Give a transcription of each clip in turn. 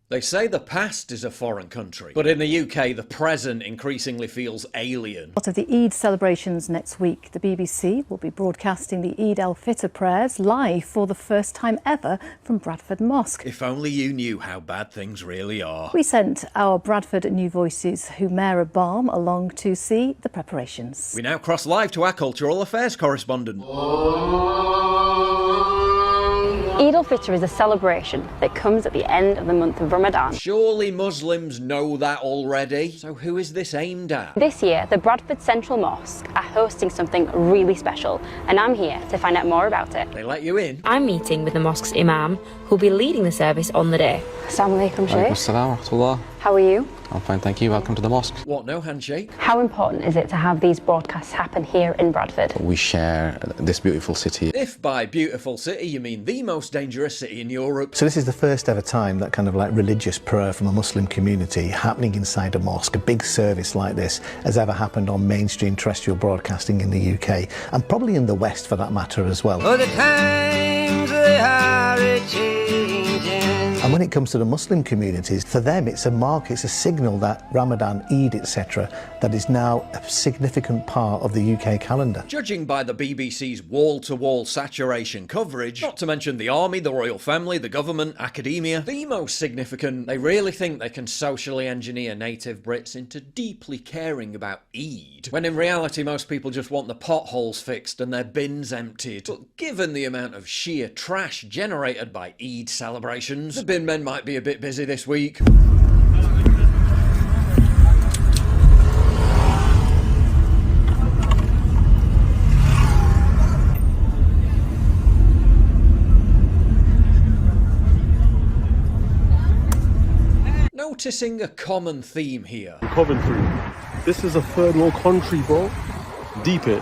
They say the past is a foreign country, but in the UK, the present increasingly feels alien. Part of the Eid celebrations next week, the BBC will be broadcasting the Eid al-Fitr prayers live for the first time ever from Bradford Mosque. If only you knew how bad things really are. We sent our Bradford New Voices Humaira Balm along to see the preparations. We now cross live to our cultural affairs correspondent. Eid al-Fitr is a celebration that comes at the end of the month of Ramadan. Surely Muslims know that already. So who is this aimed at? This year, the Bradford Central Mosque are hosting something really special, and I'm here to find out more about it. They let you in? I'm meeting with the mosque's imam, who'll be leading the service on the day. Assalamu alaikum, Shaykh. Assalamu rahmatullah. How are you? I'm fine, thank you. Welcome to the mosque. What, no handshake? How important is it to have these broadcasts happen here in Bradford? We share this beautiful city. If by beautiful city you mean the most dangerous city in Europe. So this is the first ever time that kind of like religious prayer from a Muslim community happening inside a mosque. A big service like this has ever happened on mainstream terrestrial broadcasting in the UK, and probably in the West for that matter as well. Oh, the times they are a-changing. And when it comes to the Muslim communities, for them it's a mark, it's a signal that Ramadan, Eid, etc., that is now a significant part of the UK calendar. Judging by the BBC's wall-to-wall saturation coverage, not to mention the army, the royal family, the government, academia, the most significant, they really think they can socially engineer native Brits into deeply caring about Eid, when in reality most people just want the potholes fixed and their bins emptied. But given the amount of sheer trash generated by Eid celebrations, the bin men might be a bit busy this week. Noticing a common theme here. Coventry. This is a third world country, bro. Deep it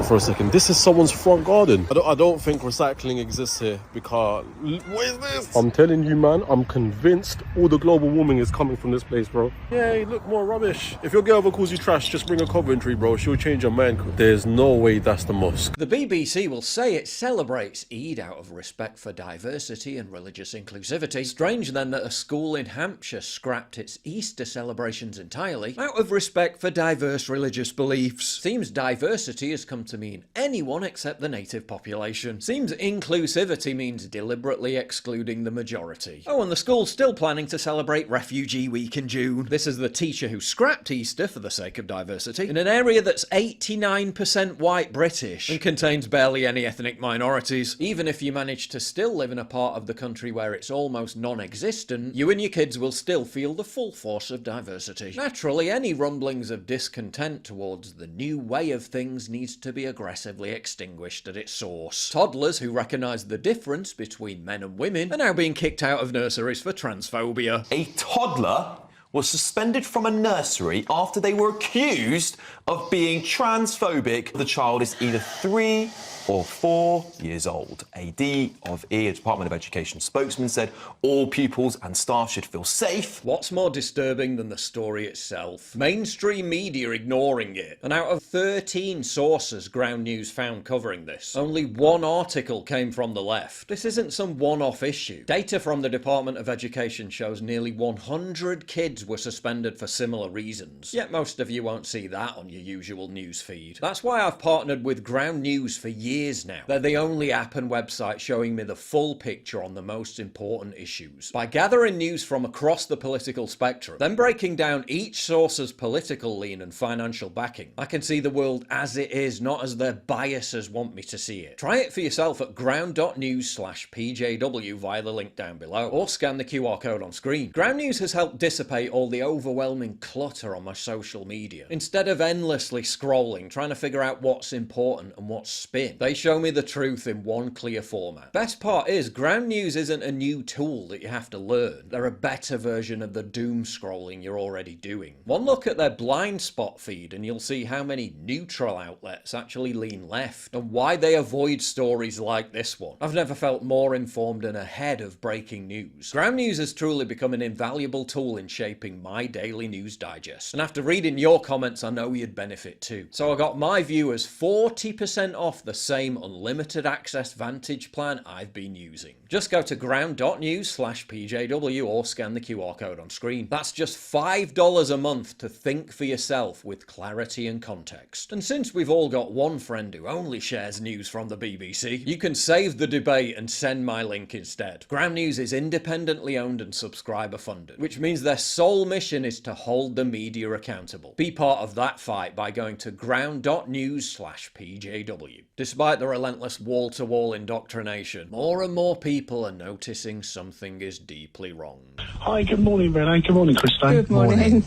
for a second. This is someone's front garden. I don't think recycling exists here because what is this? I'm telling you, man, I'm convinced all the global warming is coming from this place, bro. Yay, look, more rubbish. If your girl ever calls you trash, just bring a Coventry, bro. She'll change her mind. There's no way that's the mosque. The BBC will say it celebrates Eid out of respect for diversity and religious inclusivity. Strange then that a school in Hampshire scrapped its Easter celebrations entirely out of respect for diverse religious beliefs. Seems diversity has come to mean anyone except the native population. Seems inclusivity means deliberately excluding the majority. Oh, and the school's still planning to celebrate Refugee Week in June. This is the teacher who scrapped Easter for the sake of diversity in an area that's 89% white British and contains barely any ethnic minorities. Even if you manage to still live in a part of the country where it's almost non-existent, you and your kids will still feel the full force of diversity. Naturally, any rumblings of discontent towards the new way of things needs to be aggressively extinguished at its source. Toddlers who recognise the difference between men and women are now being kicked out of nurseries for transphobia. A toddler was suspended from a nursery after they were accused of being transphobic. The child is either 3 or 4 years old. A DofE, a Department of Education spokesman, said all pupils and staff should feel safe. What's more disturbing than the story itself? Mainstream media ignoring it. And out of 13 sources Ground News found covering this, only one article came from the left. This isn't some one-off issue. Data from the Department of Education shows nearly 100 kids were suspended for similar reasons. Yet most of you won't see that on your usual news feed. That's why I've partnered with Ground News for years now. They're the only app and website showing me the full picture on the most important issues. By gathering news from across the political spectrum, then breaking down each source's political lean and financial backing, I can see the world as it is, not as their biases want me to see it. Try it for yourself at ground.news/PJW via the link down below, or scan the QR code on screen. Ground News has helped dissipate all the overwhelming clutter on my social media. Instead of endlessly scrolling, trying to figure out what's important and what's spin, they show me the truth in one clear format. Best part is, Ground News isn't a new tool that you have to learn. They're a better version of the doom scrolling you're already doing. One look at their blind spot feed and you'll see how many neutral outlets actually lean left, and why they avoid stories like this one. I've never felt more informed and ahead of breaking news. Ground News has truly become an invaluable tool in shaping my daily news digest, and after reading your comments I know you'd benefit too. So I got my viewers 40% off the same unlimited access Vantage plan I've been using. Just go to ground.news/PJW or scan the QR code on screen. That's just $5 a month to think for yourself with clarity and context. And since we've all got one friend who only shares news from the BBC, you can save the debate and send my link instead. Ground News is independently owned and subscriber funded, which means their sole mission is to hold the media accountable. Be part of that fight by going to ground.news/PJW. Despite the relentless wall-to-wall indoctrination, more and more people are noticing something is deeply wrong. Hi, good morning, Renee. Good morning, Christine. Good morning.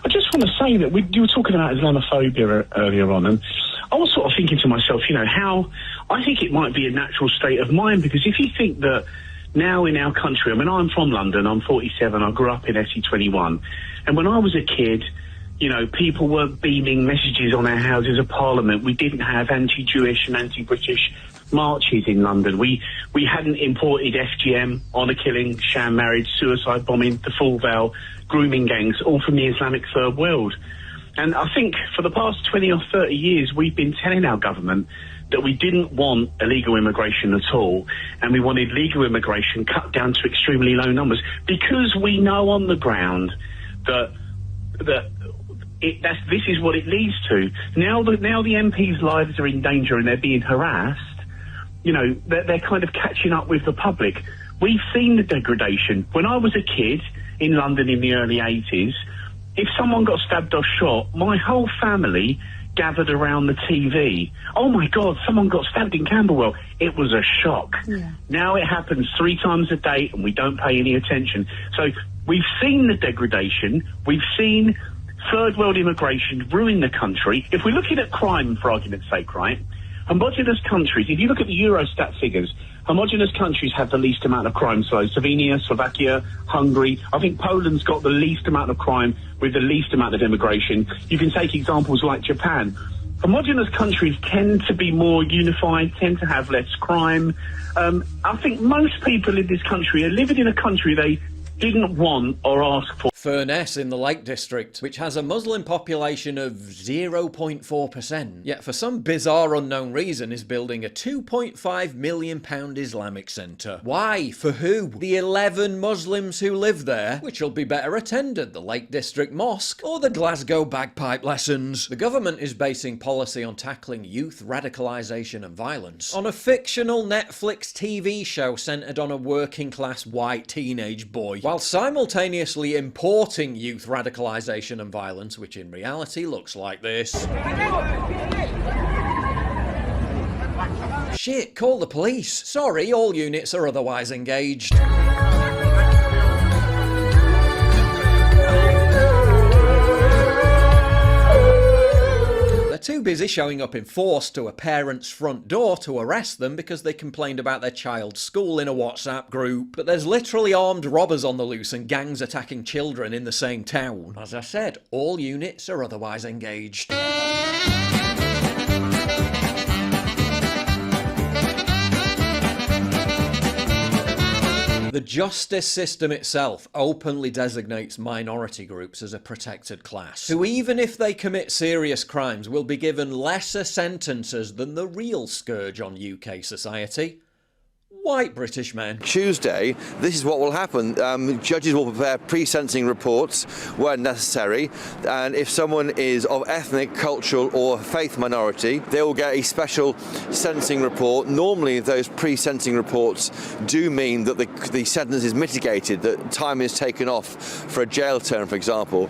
I just want to say that you were talking about Islamophobia earlier on, and I was sort of thinking to myself, how I think it might be a natural state of mind, because if you think that now in our country, I mean, I'm from London, I'm 47, I grew up in SE21, and when I was a kid, people were beaming messages on our Houses of Parliament. We didn't have anti-Jewish and anti-British marches in London. We hadn't imported FGM, honour killing, sham marriage, suicide bombing, the full veil, grooming gangs, all from the Islamic third world. And I think for the past 20 or 30 years, we've been telling our government that we didn't want illegal immigration at all, and we wanted legal immigration cut down to extremely low numbers, because we know on the ground that this is what it leads to. Now the MPs' lives are in danger and they're being harassed, they're kind of catching up with the public. We've seen the degradation. When I was a kid in London in the early 80s, if someone got stabbed or shot, my whole family gathered around the TV. Oh my God, someone got stabbed in Camberwell. It was a shock. Yeah. Now it happens 3 times a day and we don't pay any attention. So we've seen the degradation. We've seen third world immigration ruin the country. If we're looking at crime, for argument's sake, right? Homogenous countries, if you look at the Eurostat figures, homogenous countries have the least amount of crime. So Slovenia, Slovakia, Hungary. I think Poland's got the least amount of crime with the least amount of immigration. You can take examples like Japan. Homogenous countries tend to be more unified, tend to have less crime. I think most people in this country are living in a country they didn't want or ask for. Furness in the Lake District, which has a Muslim population of 0.4%, yet for some bizarre unknown reason is building a £2.5 million Islamic centre. Why? For who? The 11 Muslims who live there, which will be better attended, the Lake District Mosque or the Glasgow bagpipe lessons. The government is basing policy on tackling youth radicalisation and violence on a fictional Netflix TV show centred on a working class white teenage boy, while simultaneously importing youth radicalisation and violence, which in reality looks like this. Shit, call the police. Sorry, all units are otherwise engaged. Too busy showing up in force to a parent's front door to arrest them because they complained about their child's school in a WhatsApp group. But there's literally armed robbers on the loose and gangs attacking children in the same town. As I said, all units are otherwise engaged. The justice system itself openly designates minority groups as a protected class, who even if they commit serious crimes will be given lesser sentences than the real scourge on UK society. White British men. Tuesday, this is what will happen. Judges will prepare pre-sentencing reports where necessary, and if someone is of ethnic, cultural or faith minority, they will get a special sentencing report. Normally those pre-sentencing reports do mean that the sentence is mitigated, that time is taken off for a jail term, for example.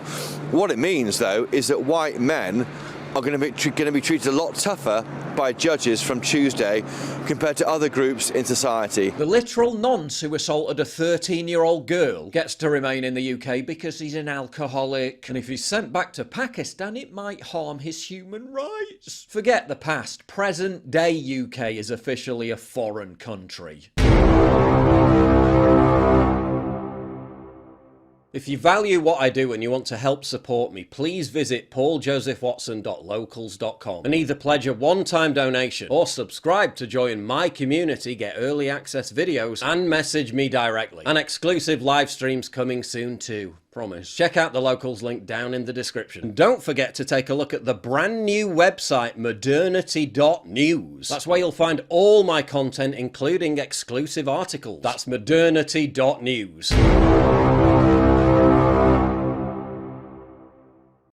What it means, though, is that white men are going to be treated a lot tougher by judges from Tuesday compared to other groups in society. The literal nonce who assaulted a 13-year-old girl gets to remain in the UK because he's an alcoholic, and if he's sent back to Pakistan it might harm his human rights. Forget the past, present day UK is officially a foreign country. If you value what I do and you want to help support me, please visit pauljosephwatson.locals.com and either pledge a one-time donation or subscribe to join my community, get early access videos and message me directly. And exclusive live streams coming soon too. Promise. Check out the Locals link down in the description. And don't forget to take a look at the brand new website modernity.news. That's where you'll find all my content, including exclusive articles. That's modernity.news.